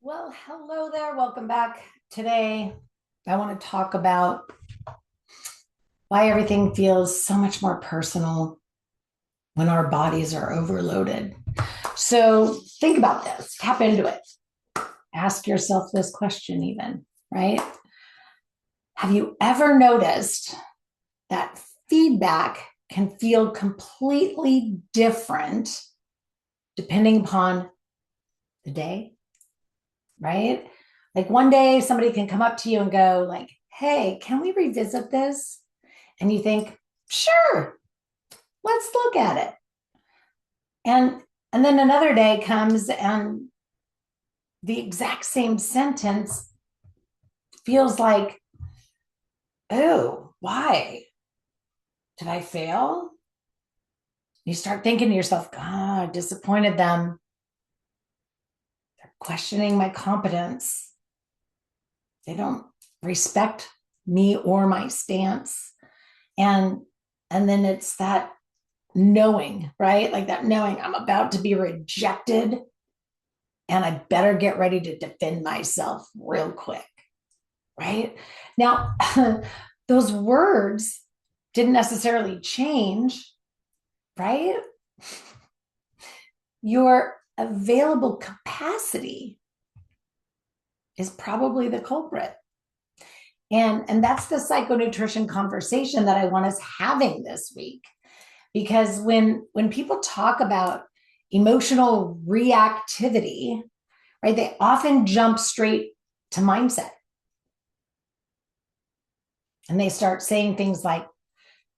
Well, hello there. Welcome back. Today, I want to talk about why everything feels so much more personal when our bodies are overloaded. So, think about this, tap into it. Ask yourself this question, even, right? Have you ever noticed that feedback can feel completely different depending upon the day, right? Like one day somebody can come up to you and go like, "Hey, can we revisit this?" And you think, "Sure, let's look at it." And and then another day comes and the exact same sentence feels like, "Oh, why? Did I fail?" You start thinking to yourself, "God, I disappointed them. They're questioning my competence. They don't respect me or my stance." And and then it's that knowing, right? Like that knowing I'm about to be rejected and I better get ready to defend myself real quick, right? Now, those words didn't necessarily change, right? Your available capacity is probably the culprit. And that's the psychonutrition conversation that I want us having this week. Because when people talk about emotional reactivity, right, they often jump straight to mindset. And they start saying things like,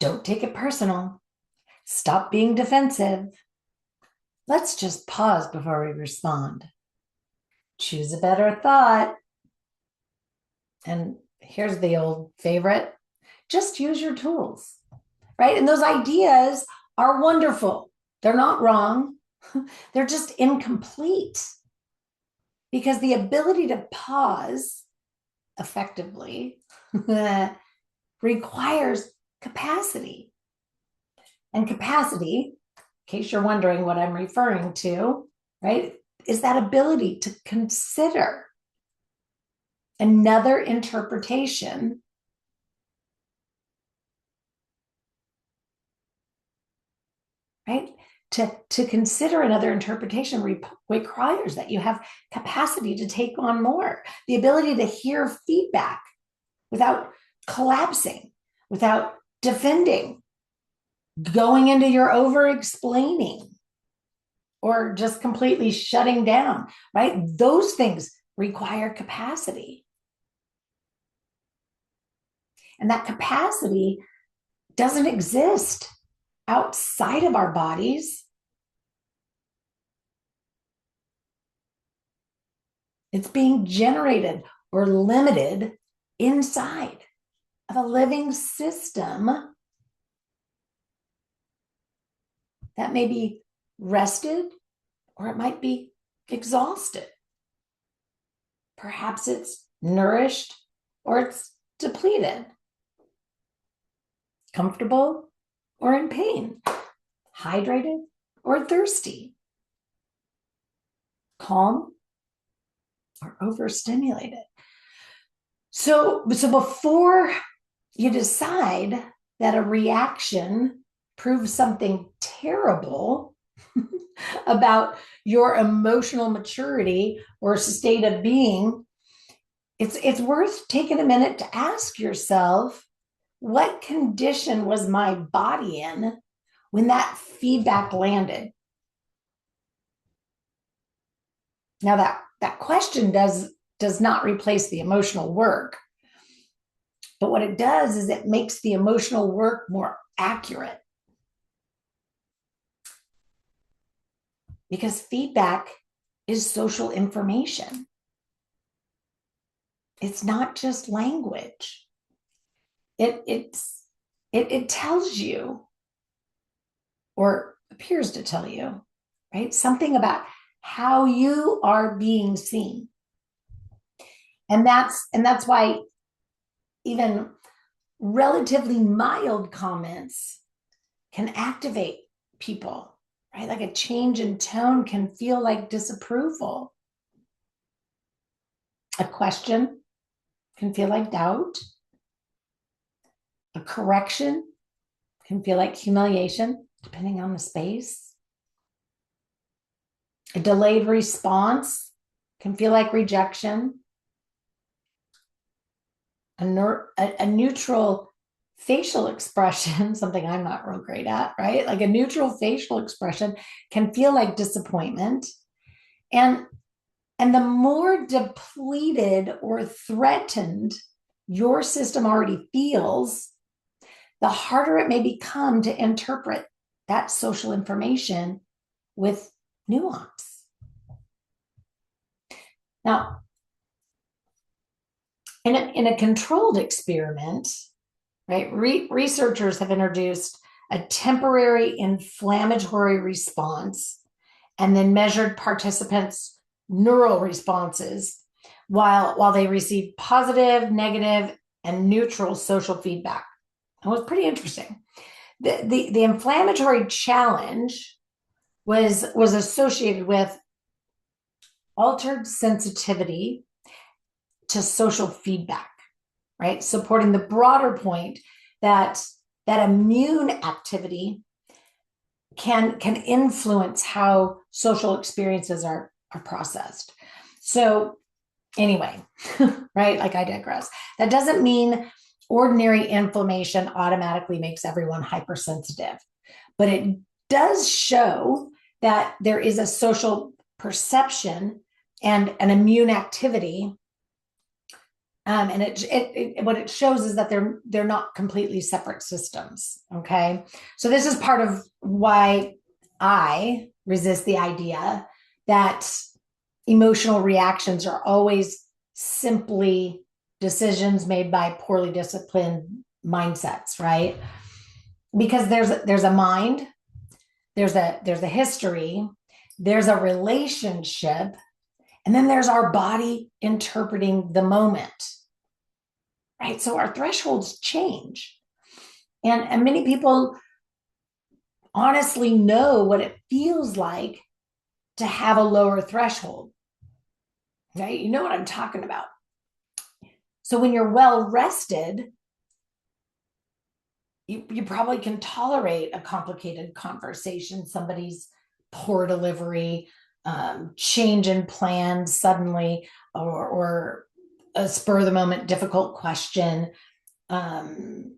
"Don't take it personal. Stop being defensive. Let's just pause before we respond. Choose a better thought." And here's the old favorite: just use your tools, right? And those ideas are wonderful. They're not wrong. They're just incomplete because the ability to pause effectively requires capacity. And capacity, in case you're wondering what I'm referring to, right, is that ability to consider another interpretation, right? To consider another interpretation requires that you have capacity to take on more, the ability to hear feedback without collapsing, without defending, going into your over explaining, or just completely shutting down, right? Those things require capacity. And that capacity doesn't exist outside of our bodies. It's being generated or limited inside of a living system that may be rested or it might be exhausted. Perhaps it's nourished or it's depleted, comfortable or in pain, hydrated or thirsty, calm or overstimulated. So before you decide that a reaction proves something terrible about your emotional maturity or state of being, it's worth taking a minute to ask yourself, what condition was my body in when that feedback landed? Now that question does not replace the emotional work, but what it does is it makes the emotional work more accurate. Because feedback is social information. It's not just language. It tells you, or appears to tell you, right? Something about how you are being seen. And that's why even relatively mild comments can activate people, right? Like a change in tone can feel like disapproval. A question can feel like doubt. A correction can feel like humiliation, depending on the space. A delayed response can feel like rejection. A neutral facial expression, something I'm not real great at, right? Like a neutral facial expression can feel like disappointment. And the more depleted or threatened your system already feels, the harder it may become to interpret that social information with nuance. Now, in a controlled experiment, right, researchers have introduced a temporary inflammatory response and then measured participants' neural responses while they received positive, negative, and neutral social feedback. It was pretty interesting. The inflammatory challenge was associated with altered sensitivity to social feedback, right? Supporting the broader point that immune activity can influence how social experiences are processed. So anyway, right? Like, I digress. That doesn't mean ordinary inflammation automatically makes everyone hypersensitive, but it does show that there is a social perception and an immune activity. And what it shows is that they're not completely separate systems. Okay, so this is part of why I resist the idea that emotional reactions are always simply decisions made by poorly disciplined mindsets, right? Because there's a mind, there's a history, there's a relationship, and then there's our body interpreting the moment, right? So our thresholds change. And many people honestly know what it feels like to have a lower threshold, right? You know what I'm talking about. So when you're well rested, you probably can tolerate a complicated conversation, somebody's poor delivery, change in plans suddenly, or a spur of the moment difficult question, an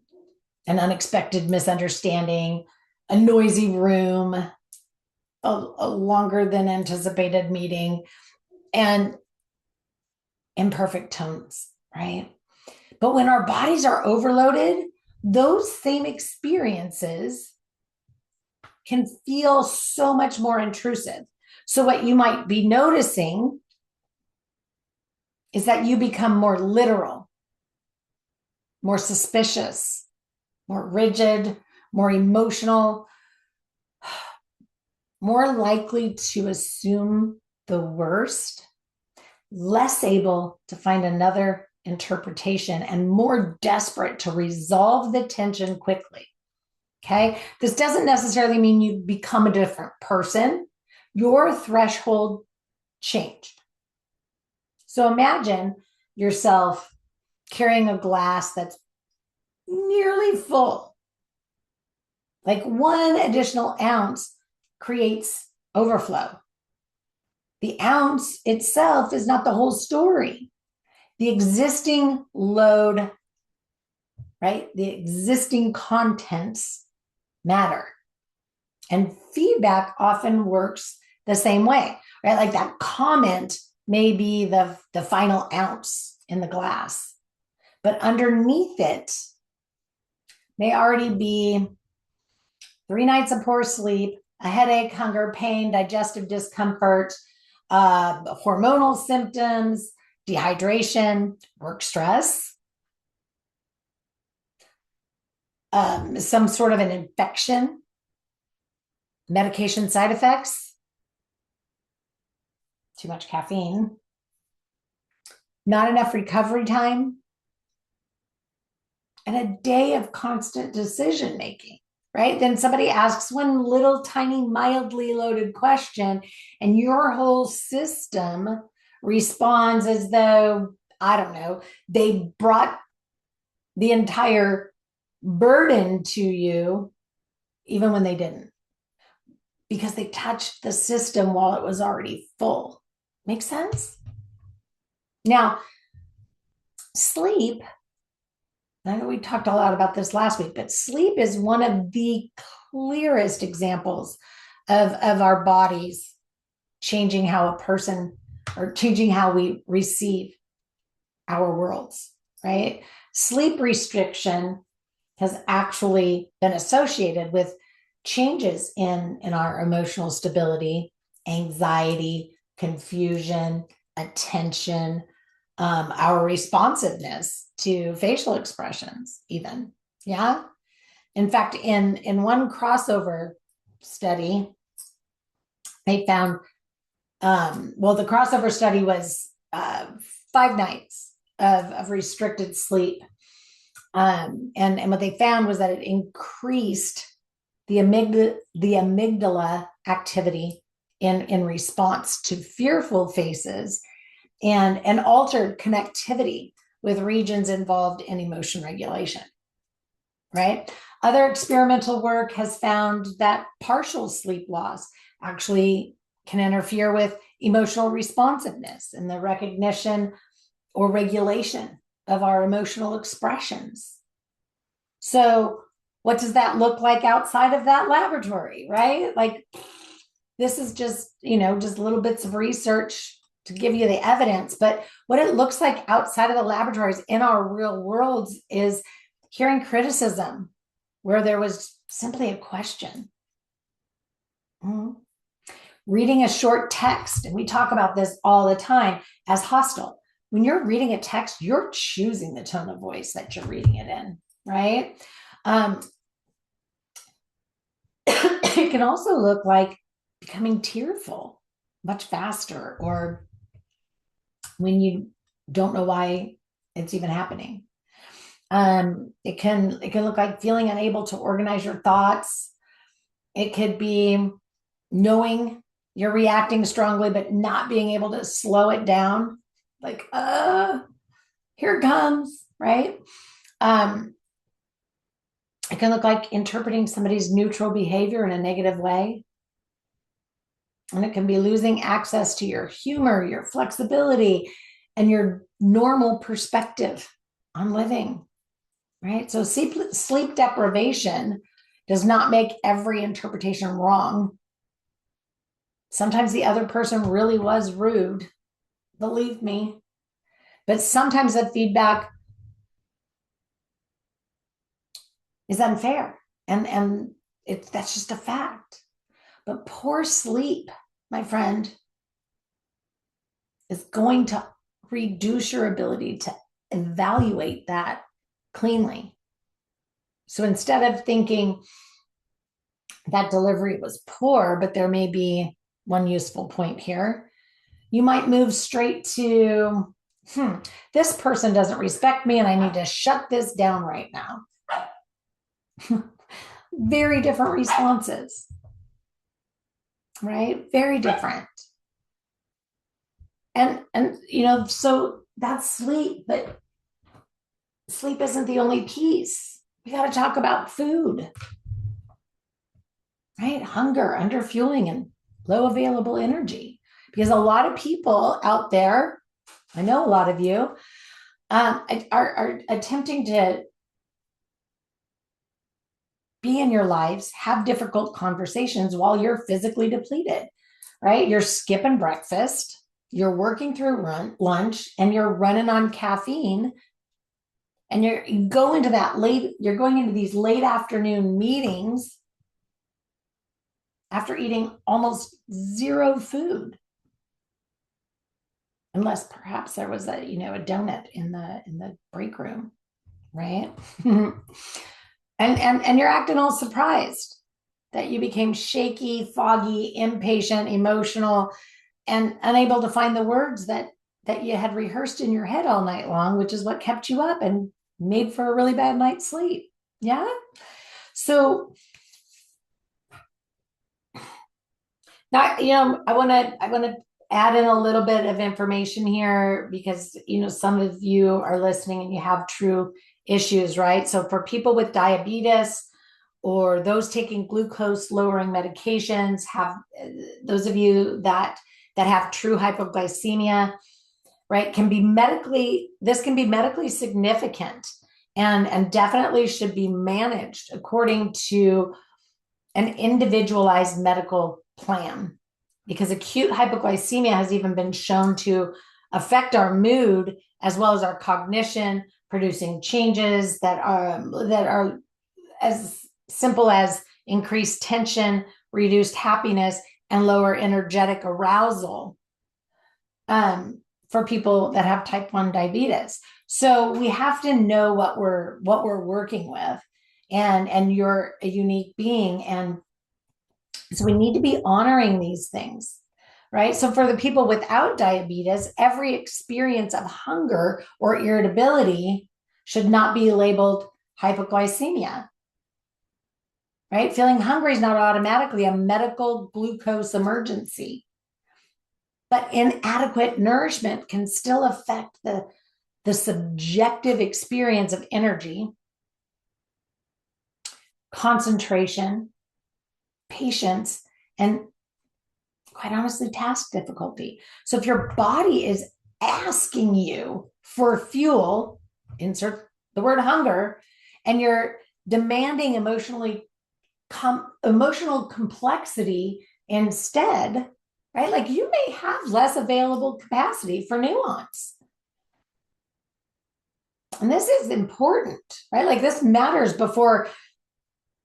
unexpected misunderstanding, a noisy room, a longer than anticipated meeting, and imperfect tones, right? But when our bodies are overloaded, those same experiences can feel so much more intrusive. So what you might be noticing is that you become more literal, more suspicious, more rigid, more emotional, more likely to assume the worst, less able to find another interpretation, and more desperate to resolve the tension quickly. Okay. This doesn't necessarily mean you become a different person. Your threshold changed. So imagine yourself carrying a glass that's nearly full. Like one additional ounce creates overflow. The ounce itself is not the whole story. The existing load, right? The existing contents matter. And feedback often works the same way, right? Like that comment may be the final ounce in the glass, but underneath it may already be 3 nights of poor sleep, a headache, hunger, pain, digestive discomfort, hormonal symptoms, dehydration, work stress, some sort of an infection, medication side effects, too much caffeine, not enough recovery time, and a day of constant decision making, right? Then somebody asks one little tiny mildly loaded question, and your whole system responds as though, I don't know, they brought the entire burden to you, even when they didn't, because they touched the system while it was already full. Make sense? Now, sleep, I know we talked a lot about this last week, but sleep is one of the clearest examples of our bodies changing how a person, or changing how we receive our worlds, right? Sleep restriction has actually been associated with changes in our emotional stability, anxiety, confusion, attention, our responsiveness to facial expressions, even. Yeah. In fact, in one crossover study, they found, the crossover study was 5 nights of restricted sleep. And what they found was that it increased the amygdala activity in response to fearful faces, and altered connectivity with regions involved in emotion regulation, right? Other experimental work has found that partial sleep loss actually can interfere with emotional responsiveness and the recognition or regulation of our emotional expressions. So what does that look like outside of that laboratory, right? Like, this is just, just little bits of research to give you the evidence. But what it looks like outside of the laboratories in our real worlds is hearing criticism where there was simply a question. Mm-hmm. Reading a short text, and we talk about this all the time, as hostile. When you're reading a text, you're choosing the tone of voice that you're reading it in, right? It can also look like becoming tearful much faster, or when you don't know why it's even happening. It can look like feeling unable to organize your thoughts. It could be knowing you're reacting strongly, but not being able to slow it down. Like, here it comes, right? It can look like interpreting somebody's neutral behavior in a negative way. And it can be losing access to your humor, your flexibility, and your normal perspective on living, right? So sleep deprivation does not make every interpretation wrong. Sometimes the other person really was rude, believe me. But sometimes the feedback is unfair, and that's just a fact. But poor sleep, my friend, is going to reduce your ability to evaluate that cleanly. So instead of thinking that delivery was poor, but there may be one useful point here, you might move straight to, this person doesn't respect me and I need to shut this down right now. Very different responses, right? Very different. And so that's sleep, but sleep isn't the only piece. We got to talk about food, right? Hunger, underfueling, and low available energy. Because a lot of people out there, I know a lot of you, are attempting to be in your lives, have difficult conversations while you're physically depleted, right? You're skipping breakfast, you're working through lunch, and you're running on caffeine. And you're going into these late afternoon meetings after eating almost zero food, unless perhaps there was a donut in the break room, right? and you're acting all surprised that you became shaky, foggy, impatient, emotional, and unable to find the words that you had rehearsed in your head all night long, which is what kept you up and made for a really bad night's sleep. Yeah. So now, I want to add in a little bit of information here because, some of you are listening and you have true issues, right? So for people with diabetes or those taking glucose lowering medications, have those of you that have true hypoglycemia, right, this can be medically significant and definitely should be managed according to an individualized medical plan, because acute hypoglycemia has even been shown to affect our mood as well as our cognition, producing changes that are as simple as increased tension, reduced happiness, and lower energetic arousal for people that have type 1 diabetes. So we have to know what we're working with, and you're a unique being, and so we need to be honoring these things, right? So for the people without diabetes, every experience of hunger or irritability should not be labeled hypoglycemia, right? Feeling hungry is not automatically a medical glucose emergency, but inadequate nourishment can still affect the subjective experience of energy, concentration, patience, and quite honestly, task difficulty. So if your body is asking you for fuel, insert the word hunger, and you're demanding emotional complexity instead, right? Like you may have less available capacity for nuance. And this is important, right? Like this matters before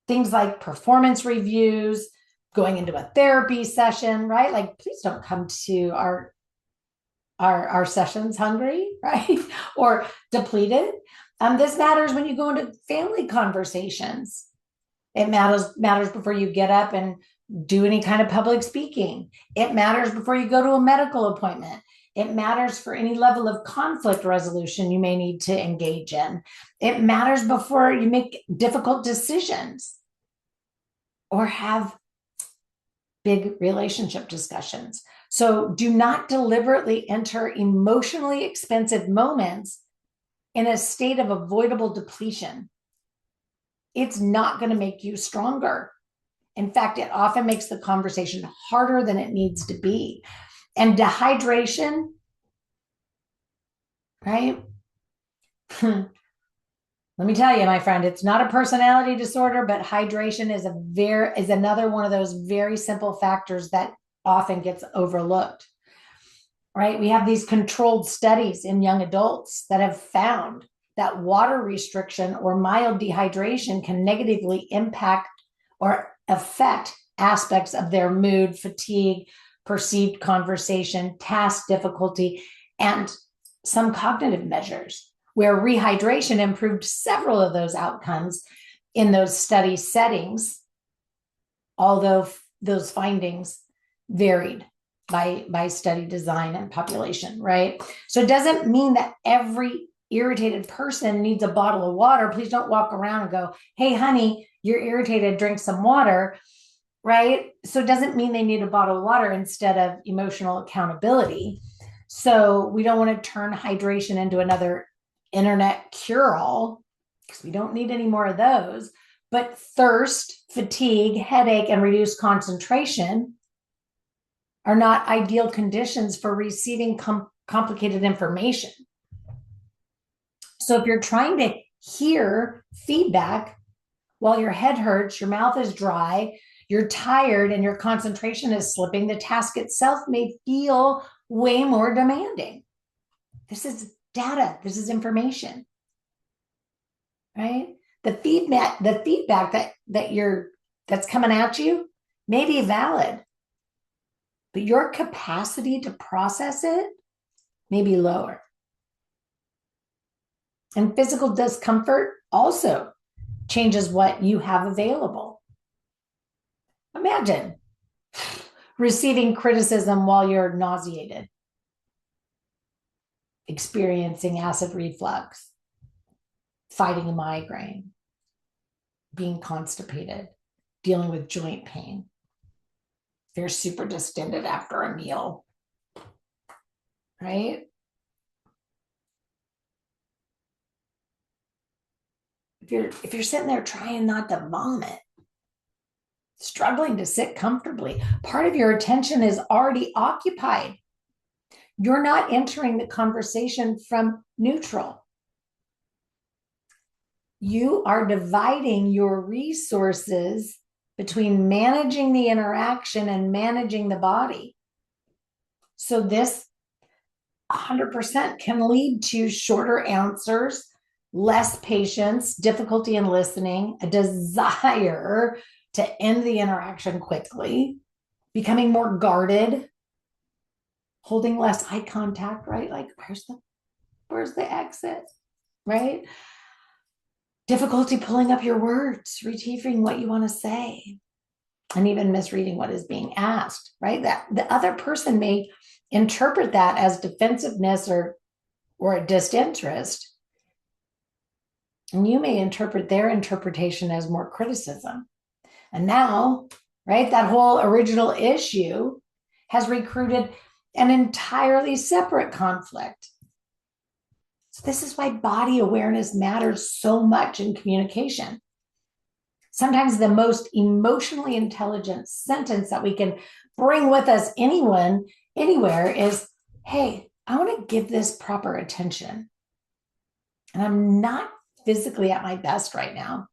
things like performance reviews, going into a therapy session, right? Like, please don't come to our sessions hungry, right? Or depleted. This matters when you go into family conversations. It matters before you get up and do any kind of public speaking. It matters before you go to a medical appointment. It matters for any level of conflict resolution you may need to engage in. It matters before you make difficult decisions or have big relationship discussions. So do not deliberately enter emotionally expensive moments in a state of avoidable depletion. It's not going to make you stronger. In fact, it often makes the conversation harder than it needs to be. And dehydration, right? Let me tell you, my friend, it's not a personality disorder, but hydration is another one of those very simple factors that often gets overlooked, right? We have these controlled studies in young adults that have found that water restriction or mild dehydration can negatively impact or affect aspects of their mood, fatigue, perceived conversation, task difficulty, and some cognitive measures, where rehydration improved several of those outcomes in those study settings, although those findings varied by study design and population, right? So it doesn't mean that every irritated person needs a bottle of water. Please don't walk around and go, hey, honey, you're irritated, drink some water, right? So it doesn't mean they need a bottle of water instead of emotional accountability. So we don't want to turn hydration into another internet cure-all, because we don't need any more of those. But thirst, fatigue, headache, and reduced concentration are not ideal conditions for receiving complicated information. So if you're trying to hear feedback while your head hurts, your mouth is dry, you're tired, and your concentration is slipping, the task itself may feel way more demanding. This is data. This is information, right? The feedback that's coming at you may be valid, but your capacity to process it may be lower. And physical discomfort also changes what you have available. Imagine receiving criticism while you're nauseated, experiencing acid reflux, fighting a migraine, being constipated, dealing with joint pain. If you're super distended after a meal, right? If you're sitting there trying not to vomit, struggling to sit comfortably, part of your attention is already occupied. You're not entering the conversation from neutral. You are dividing your resources between managing the interaction and managing the body. So this 100% can lead to shorter answers, less patience, difficulty in listening, a desire to end the interaction quickly, becoming more guarded, holding less eye contact, right? Like, where's the exit, right? Difficulty pulling up your words, retrieving what you want to say, and even misreading what is being asked, right? That the other person may interpret that as defensiveness or a disinterest. And you may interpret their interpretation as more criticism. And now, right, that whole original issue has recruited an entirely separate conflict. So this is why body awareness matters so much in communication. Sometimes the most emotionally intelligent sentence that we can bring with us anywhere is, hey, I want to give this proper attention. And I'm not physically at my best right now.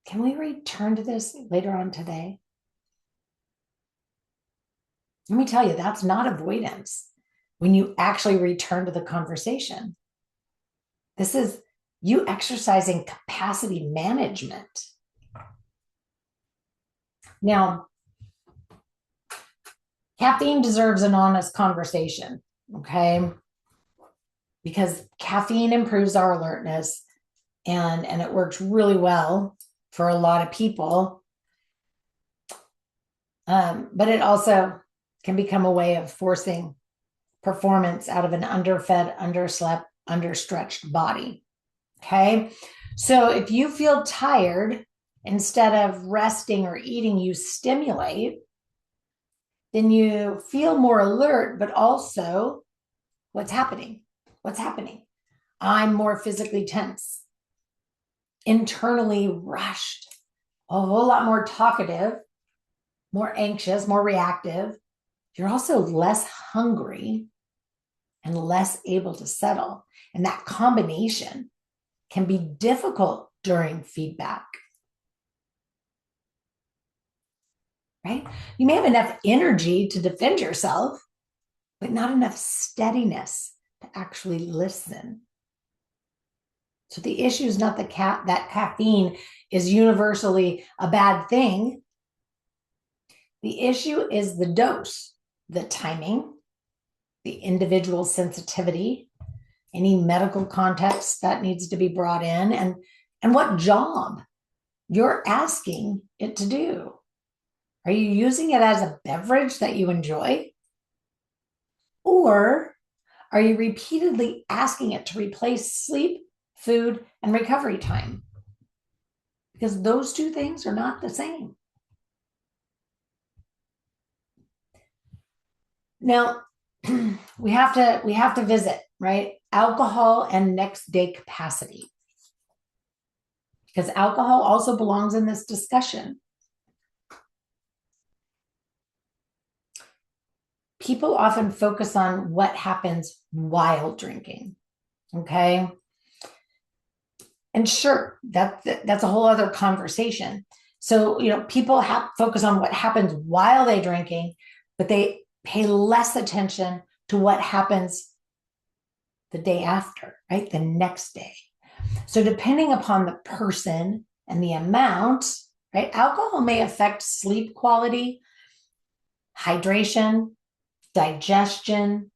Can we return to this later on today? Let me tell you, that's not avoidance when you actually return to the conversation. This is you exercising capacity management. Now, caffeine deserves an honest conversation, okay? Because caffeine improves our alertness and it works really well for a lot of people. But it also can become a way of forcing performance out of an underfed, underslept, understretched body. Okay. So if you feel tired, instead of resting or eating, you stimulate, then you feel more alert, but also what's happening? What's happening? I'm more physically tense, internally rushed, a whole lot more talkative, more anxious, more reactive. You're also less hungry and less able to settle. And that combination can be difficult during feedback, right? You may have enough energy to defend yourself, but not enough steadiness to actually listen. So the issue is not that caffeine is universally a bad thing. The issue is the dose, the timing, the individual sensitivity, any medical context that needs to be brought in, and what job you're asking it to do. Are you using it as a beverage that you enjoy? Or are you repeatedly asking it to replace sleep, food, and recovery time? Because those two things are not the same. Now, we have to visit, right? Alcohol and next day capacity. Because alcohol also belongs in this discussion. People often focus on what happens while drinking, okay? And sure, that's a whole other conversation. So, people focus on what happens while they're drinking, but they pay less attention to what happens the day after, right? The next day. So depending upon the person and the amount, right? Alcohol may affect sleep quality, hydration, digestion,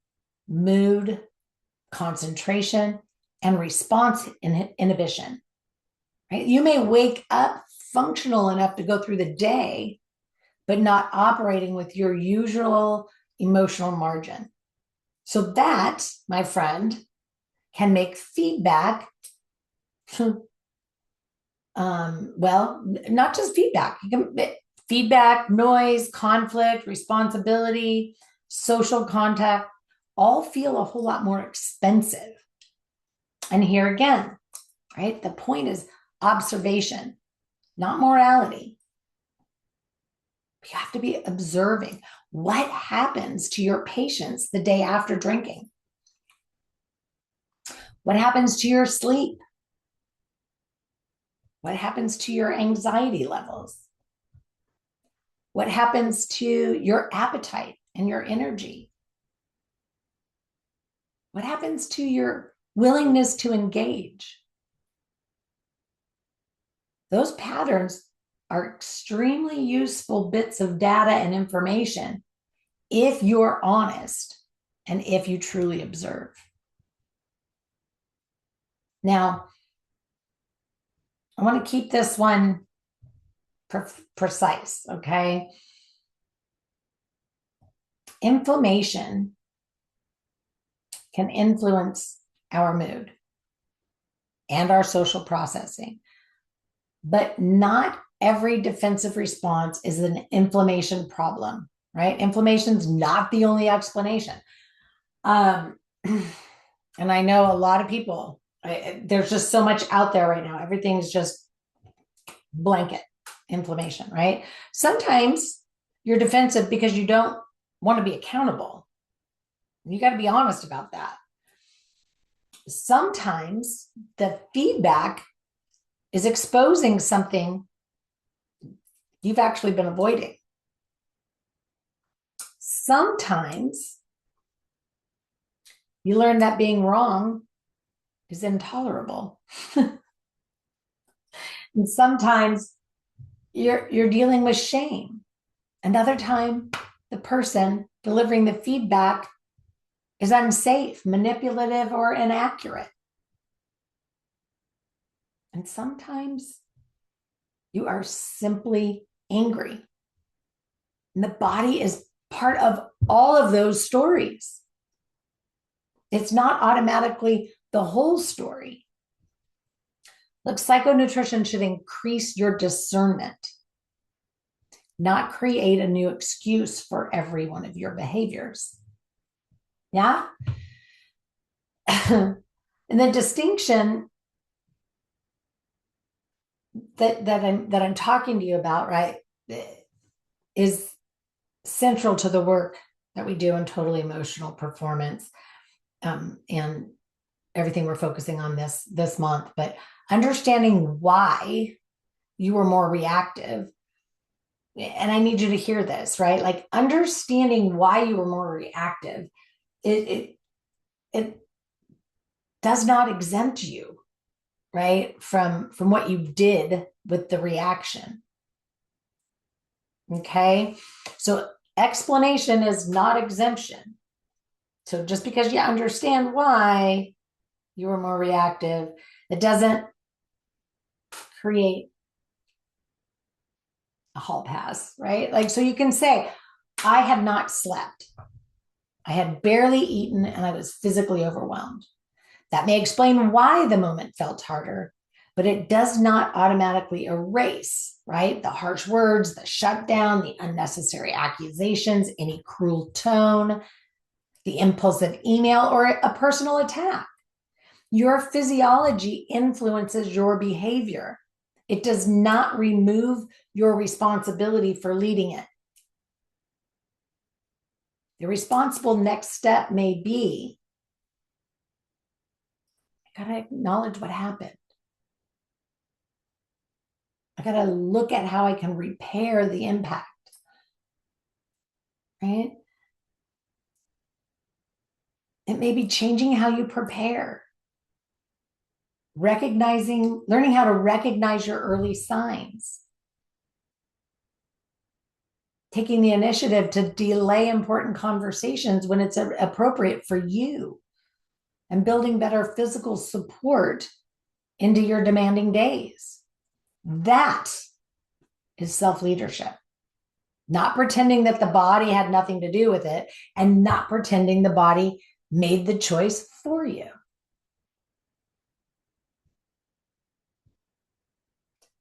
mood, concentration, and response inhibition, right? You may wake up functional enough to go through the day, but not operating with your usual emotional margin. So that, my friend, can make feedback, not just feedback, feedback, noise, conflict, responsibility, social contact, all feel a whole lot more expensive. And here again, right? The point is observation, not morality. You have to be observing what happens to your patients the day after drinking. What happens to your sleep? What happens to your anxiety levels? What happens to your appetite and your energy? What happens to your willingness to engage? Those patterns are extremely useful bits of data and information if you're honest and if you truly observe. Now, I want to keep this one precise, okay? Inflammation can influence our mood and our social processing, but not every defensive response is an inflammation problem, right? Inflammation is not the only explanation. And I know a lot of people, there's just so much out there right now. Everything's just blanket inflammation, right? Sometimes you're defensive because you don't want to be accountable. You got to be honest about that. Sometimes the feedback is exposing something you've actually been avoiding. Sometimes you learn that being wrong is intolerable. And sometimes you're dealing with shame. Another time, the person delivering the feedback is unsafe, manipulative, or inaccurate. And sometimes you are simply angry. And the body is part of all of those stories. It's not automatically the whole story. Look, psychonutrition should increase your discernment, not create a new excuse for every one of your behaviors. Yeah? And the distinction that I'm talking to you about, right, is central to the work that we do in total emotional performance, and everything we're focusing on this month. But understanding why you were more reactive, and I need you to hear this, right? Like understanding why you were more reactive, it does not exempt you, right, from what you did with the reaction. Okay, so explanation is not exemption. So just because you understand why you were more reactive, it doesn't create a hall pass, right? Like, so you can say, I had not slept. I had barely eaten and I was physically overwhelmed. That may explain why the moment felt harder, but it does not automatically erase, right? The harsh words, the shutdown, the unnecessary accusations, any cruel tone, the impulsive email, or a personal attack. Your physiology influences your behavior. It does not remove your responsibility for leading it. The responsible next step may be, I got to acknowledge what happened. I got to look at how I can repair the impact, right? It may be changing how you prepare, learning how to recognize your early signs, taking the initiative to delay important conversations when it's appropriate for you, and building better physical support into your demanding days. That is self-leadership. Not pretending that the body had nothing to do with it, and not pretending the body made the choice for you.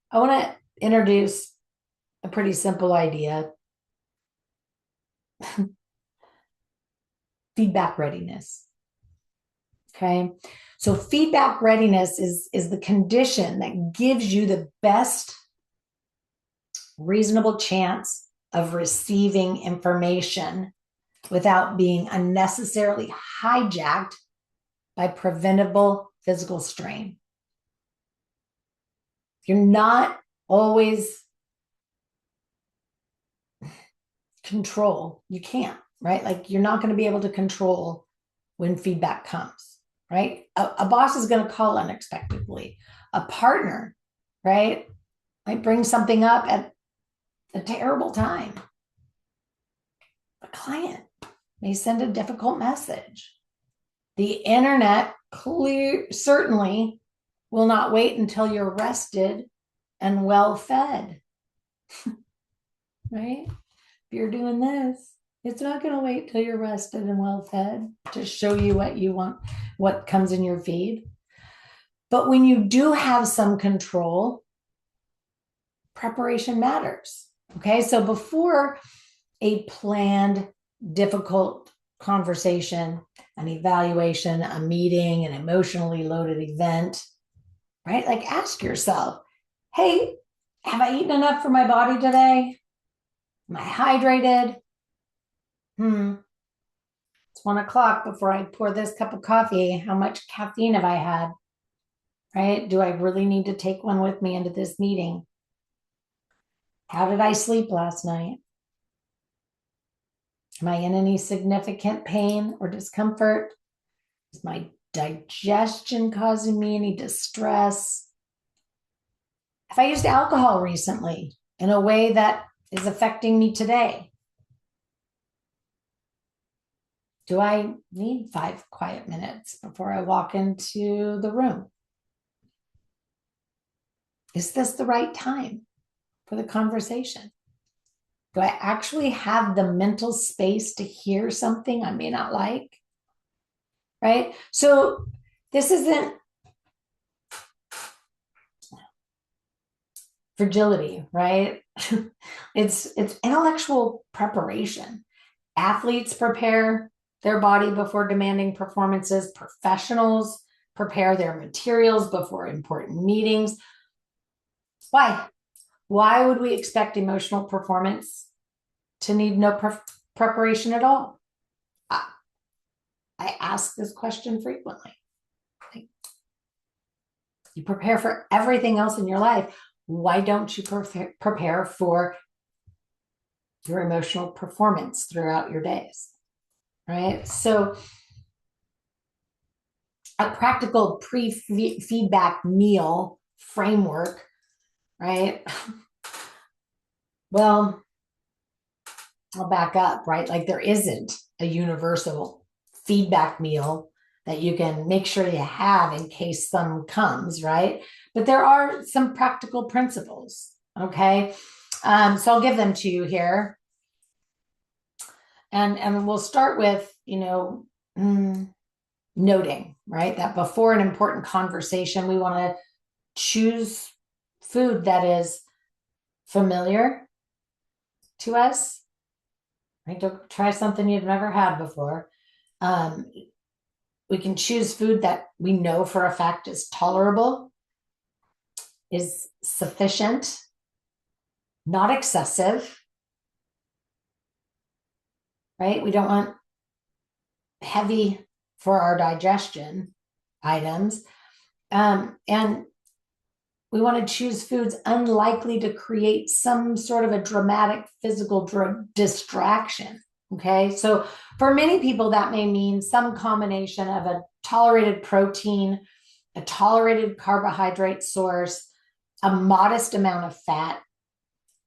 I want to introduce a pretty simple idea. feedback readiness. Okay. So feedback readiness is the condition that gives you the best reasonable chance of receiving information without being unnecessarily hijacked by preventable physical strain. You're not always control. You can't, right? Like you're not going to be able to control when feedback comes, right? A boss is going to call unexpectedly. A partner, right, might bring something up at a terrible time. A client may send a difficult message. The internet certainly will not wait until you're rested and well fed, right? If you're doing this, it's not going to wait till you're rested and well fed to show you what you want, what comes in your feed. But when you do have some control, preparation matters. Okay. So before a planned, difficult conversation, an evaluation, a meeting, an emotionally loaded event, right? Like ask yourself, hey, have I eaten enough for my body today? Am I hydrated? It's 1:00 before I pour this cup of coffee. How much caffeine have I had? Right? Do I really need to take one with me into this meeting? How did I sleep last night? Am I in any significant pain or discomfort? Is my digestion causing me any distress? Have I used alcohol recently in a way that is affecting me today? Do I need 5 quiet minutes before I walk into the room? Is this the right time for the conversation? Do I actually have the mental space to hear something I may not like? Right? So this isn't fragility, right? it's intellectual preparation. Athletes prepare their body before demanding performances. Professionals prepare their materials before important meetings. Why? Why would we expect emotional performance to need no preparation at all? I ask this question frequently. You prepare for everything else in your life. Why don't you prepare for your emotional performance throughout your days? Right? So a practical pre-feedback meal framework, right? Well, I'll back up, right? Like there isn't a universal feedback meal that you can make sure you have in case some comes, right? But there are some practical principles, okay? So I'll give them to you here. And we'll start with, noting, right? That before an important conversation, we want to choose food that is familiar to us, right? Don't try something you've never had before. We can choose food that we know for a fact is tolerable, is sufficient, not excessive, right? We don't want heavy for our digestion items. And we want to choose foods unlikely to create some sort of a dramatic physical distraction. Okay. So for many people, that may mean some combination of a tolerated protein, a tolerated carbohydrate source, a modest amount of fat,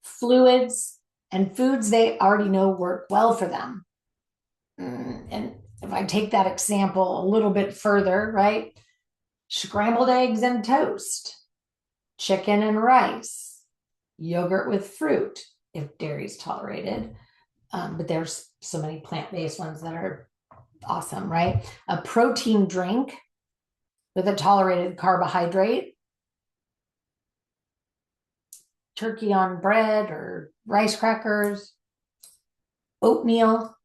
fluids, and foods they already know work well for them. And if I take that example a little bit further, right? Scrambled eggs and toast, chicken and rice, yogurt with fruit, if dairy's tolerated. But there's so many plant-based ones that are awesome, right? A protein drink with a tolerated carbohydrate, turkey on bread or rice crackers, oatmeal,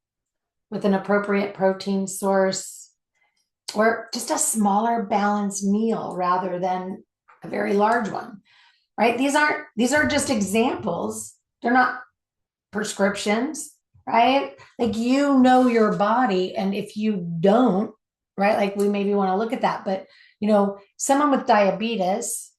with an appropriate protein source, or just a smaller balanced meal rather than a very large one, right? These are just examples. They're not prescriptions, right? Like, you know your body, and if you don't, right, like, we maybe want to look at that. But someone with diabetes,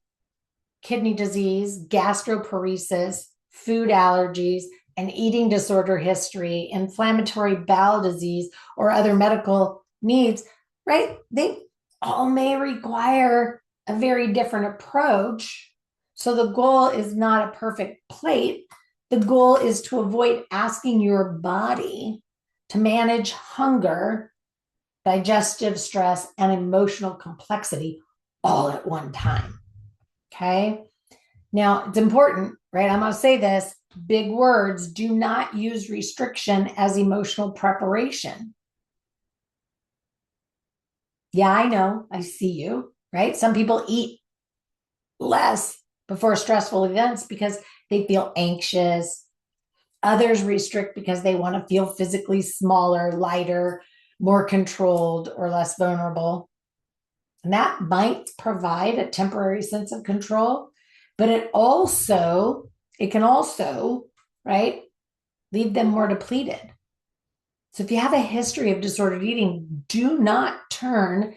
kidney disease, gastroparesis, food allergies, an eating disorder history, inflammatory bowel disease, or other medical needs, right? They all may require a very different approach. So the goal is not a perfect plate. The goal is to avoid asking your body to manage hunger, digestive stress, and emotional complexity all at one time. Okay. Now, it's important, right? I'm going to say this: big words. Do not use restriction as emotional preparation. Yeah, I know. I see you, right? Some people eat less before stressful events because they feel anxious. Others restrict because they want to feel physically smaller, lighter, more controlled, or less vulnerable. And that might provide a temporary sense of control, but it can also, right, leave them more depleted. So if you have a history of disordered eating, do not turn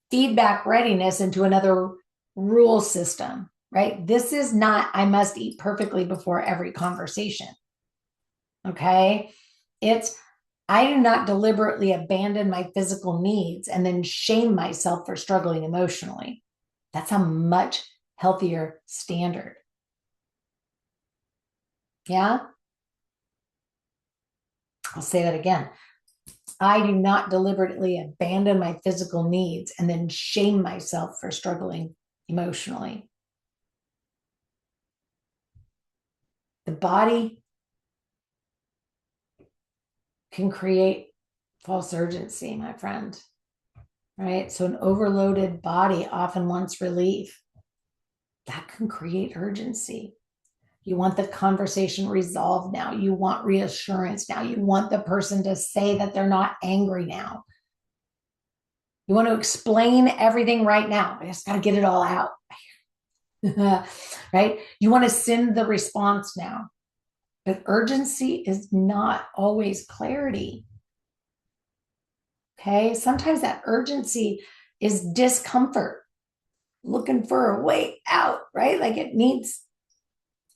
feedback readiness into another rule system, right? This is not, I must eat perfectly before every conversation. Okay. It's, I do not deliberately abandon my physical needs and then shame myself for struggling emotionally. That's a much healthier standard. Yeah. I'll say that again. I do not deliberately abandon my physical needs and then shame myself for struggling emotionally. The body can create false urgency, my friend, right? So an overloaded body often wants relief. That can create urgency. You want the conversation resolved now. You want reassurance now. You want the person to say that they're not angry now. You want to explain everything right now. I just got to get it all out. Right? You want to send the response now. But urgency is not always clarity. Okay? Sometimes that urgency is discomfort, looking for a way out, right? Like, it needs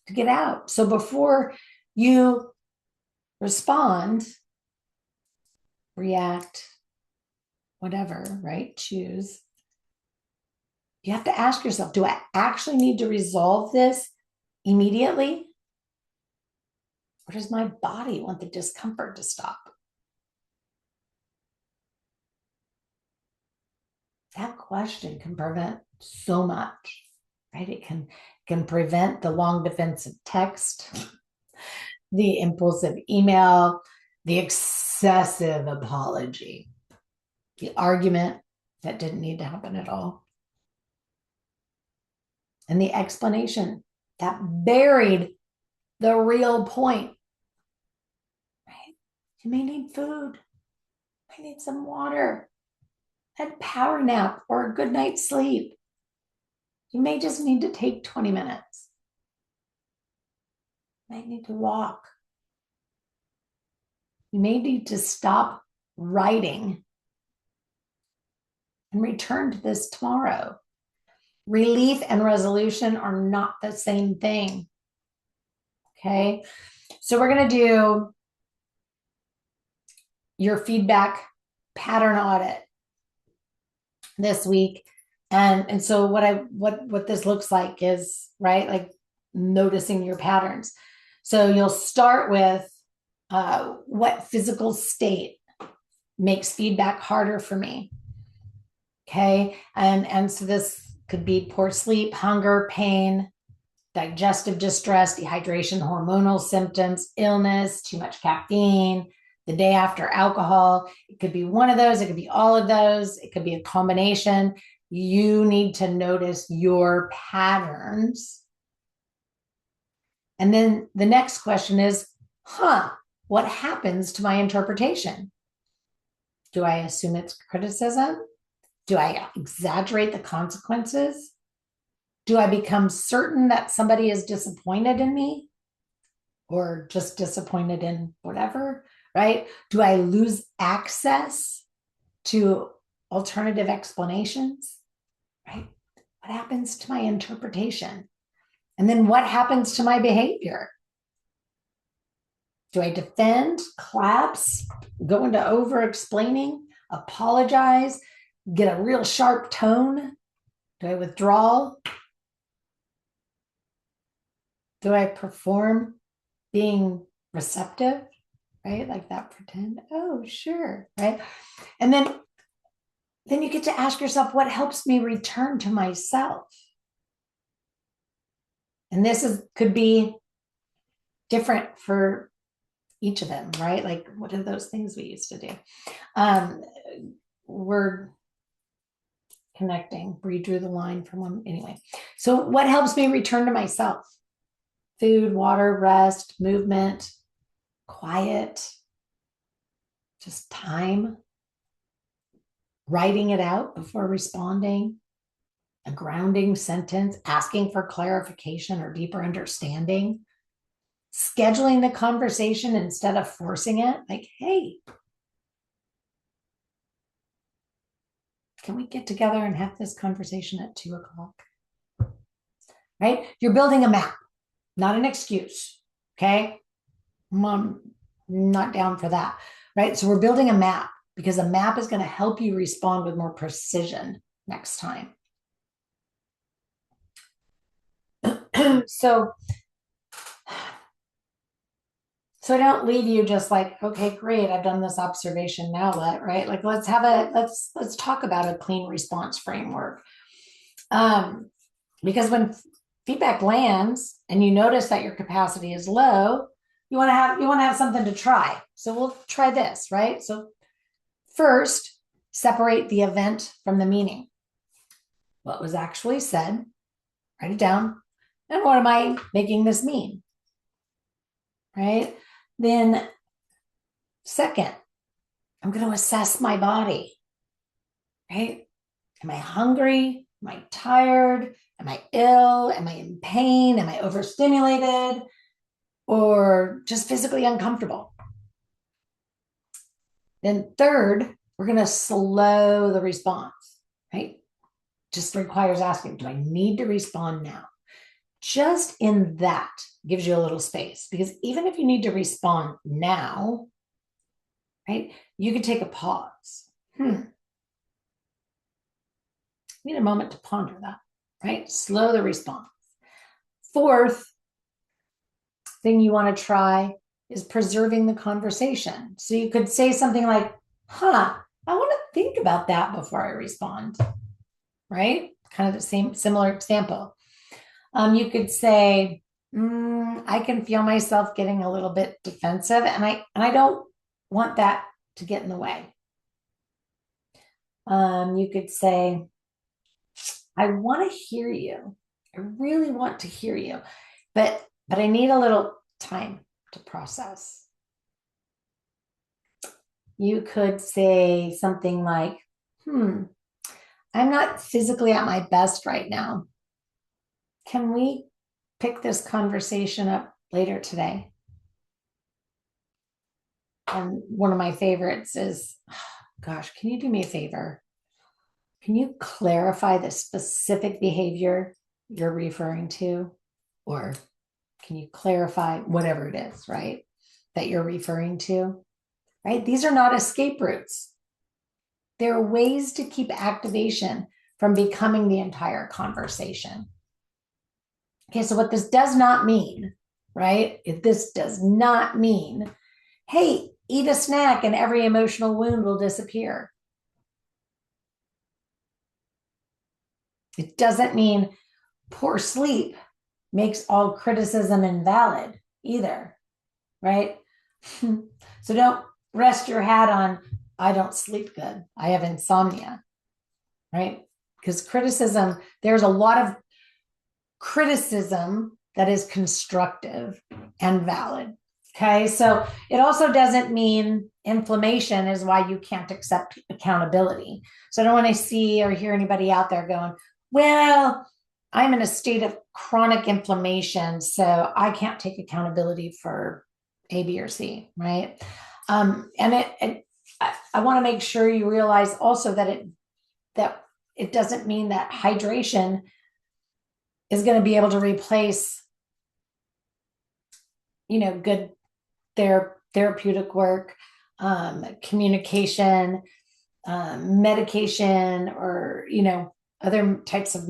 to get out. So before you respond, react, whatever, right? Choose. You have to ask yourself, do I actually need to resolve this immediately? Or does my body want the discomfort to stop? That question can prevent so much, right? It can prevent the long defensive text, the impulsive email, the excessive apology, the argument that didn't need to happen at all, and the explanation that buried the real point, right? You may need food, you may need some water, a power nap, or a good night's sleep. You may just need to take 20 minutes. You may need to walk. You may need to stop writing and return to this tomorrow. Relief and resolution are not the same thing. Okay. So we're going to do your feedback pattern audit this week. And so what this looks like is, right, like, noticing your patterns. So you'll start with what physical state makes feedback harder for me. Okay. And so this could be poor sleep, hunger, pain, digestive distress, dehydration, hormonal symptoms, illness, too much caffeine, the day after alcohol. It could be one of those. It could be all of those. It could be a combination. You need to notice your patterns. And then the next question is, what happens to my interpretation? Do I assume it's criticism? Do I exaggerate the consequences? Do I become certain that somebody is disappointed in me or just disappointed in whatever, right? Do I lose access to alternative explanations, right? What happens to my interpretation? And then what happens to my behavior? Do I defend, collapse, go into over explaining, apologize, get a real sharp tone? Do I withdraw? Do I perform being receptive, right? Like that pretend, oh, sure, right? And then you get to ask yourself, what helps me return to myself? And could be different for each of them, right? Like, what are those things we used to do? Word connecting, we drew the line from one anyway. So what helps me return to myself? Food, water, rest, movement, quiet, just time, writing it out before responding, a grounding sentence, asking for clarification or deeper understanding, scheduling the conversation instead of forcing it. Like, hey, can we get together and have this conversation at 2:00? Right? You're building a map, not an excuse. Okay. I'm not down for that. Right. So we're building a map because a map is going to help you respond with more precision next time. So I don't leave you just like, okay, great, I've done this observation. Now what, right? Like, let's talk about a clean response framework. Because when feedback lands and you notice that your capacity is low, you want to have something to try. So we'll try this, right? So first, separate the event from the meaning. What was actually said, write it down. And what am I making this mean? Right? Then second, I'm going to assess my body, right? Am I hungry? Am I tired? Am I ill? Am I in pain? Am I overstimulated? Or just physically uncomfortable? Then third, we're going to slow the response, right? Just requires asking, do I need to respond now? Just in that gives you a little space, because even if you need to respond now, right, you could take a pause. Need a moment to ponder that, right? Slow the response. Fourth thing you want to try is preserving the conversation. So you could say something like, I want to think about that before I respond, right? Kind of the similar example. You could say, I can feel myself getting a little bit defensive, and I don't want that to get in the way. You could say, I want to hear you. I really want to hear you, but I need a little time to process. You could say something like, I'm not physically at my best right now. Can we pick this conversation up later today? And one of my favorites is, gosh, can you do me a favor? Can you clarify the specific behavior you're referring to? Or can you clarify whatever it is, right, that you're referring to? Right? These are not escape routes. They're ways to keep activation from becoming the entire conversation. Okay, so what this does not mean, right? This does not mean, hey, eat a snack and every emotional wound will disappear. It doesn't mean poor sleep makes all criticism invalid either, right? So don't rest your hat on, I don't sleep good, I have insomnia, right? Because criticism, there's a lot of criticism that is constructive and valid. Okay. So it also doesn't mean inflammation is why you can't accept accountability. So I don't want to see or hear anybody out there going, well, I'm in a state of chronic inflammation, so I can't take accountability for A, B, or C, right? I want to make sure you realize also that it doesn't mean that hydration is going to be able to replace, good therapeutic work, communication, medication, or other types of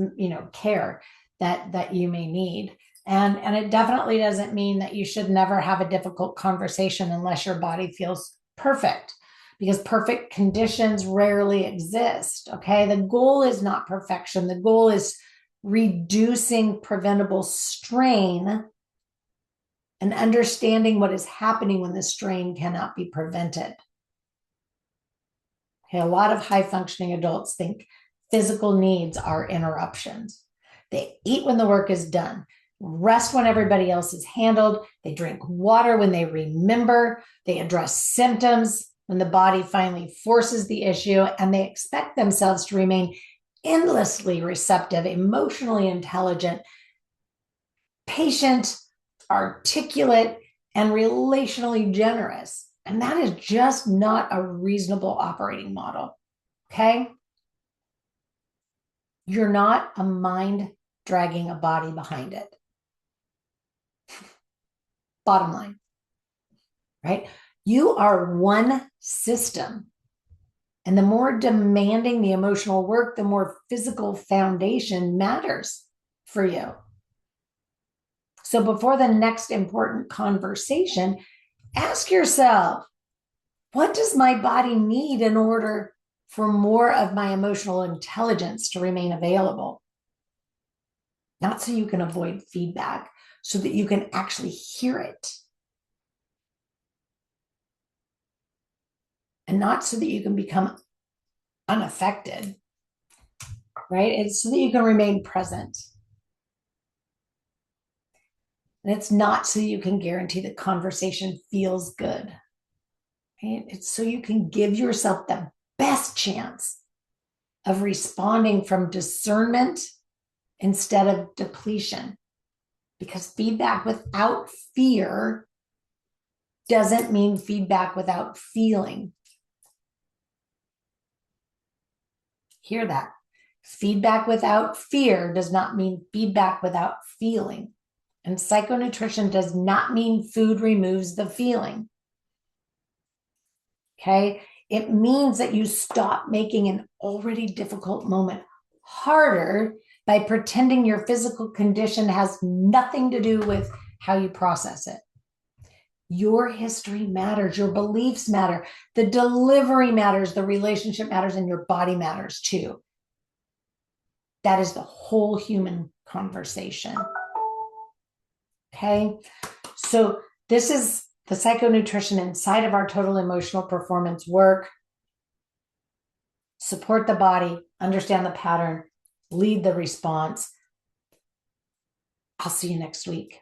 care that you may need. And it definitely doesn't mean that you should never have a difficult conversation unless your body feels perfect, because perfect conditions rarely exist. Okay, the goal is not perfection. The goal is reducing preventable strain and understanding what is happening when the strain cannot be prevented. Okay, a lot of high functioning adults think physical needs are interruptions. They eat when the work is done, rest when everybody else is handled, they drink water when they remember, they address symptoms when the body finally forces the issue, and they expect themselves to remain endlessly receptive, emotionally intelligent, patient, articulate, and relationally generous. And that is just not a reasonable operating model. Okay. You're not a mind dragging a body behind it. Bottom line, right? You are one system. And the more demanding the emotional work, the more physical foundation matters for you. So before the next important conversation, ask yourself, what does my body need in order for more of my emotional intelligence to remain available? Not so you can avoid feedback, so that you can actually hear it. And not so that you can become unaffected, right? It's so that you can remain present. And it's not so you can guarantee the conversation feels good, right? It's so you can give yourself the best chance of responding from discernment instead of depletion. Because feedback without fear doesn't mean feedback without feeling. Hear that. Feedback without fear does not mean feedback without feeling. And psychonutrition does not mean food removes the feeling. Okay? It means that you stop making an already difficult moment harder by pretending your physical condition has nothing to do with how you process it. Your history matters, your beliefs matter, the delivery matters, the relationship matters, and your body matters too. That is the whole human conversation. Okay, so this is the psychonutrition inside of our total emotional performance work. Support the body, understand the pattern, lead the response. I'll see you next week.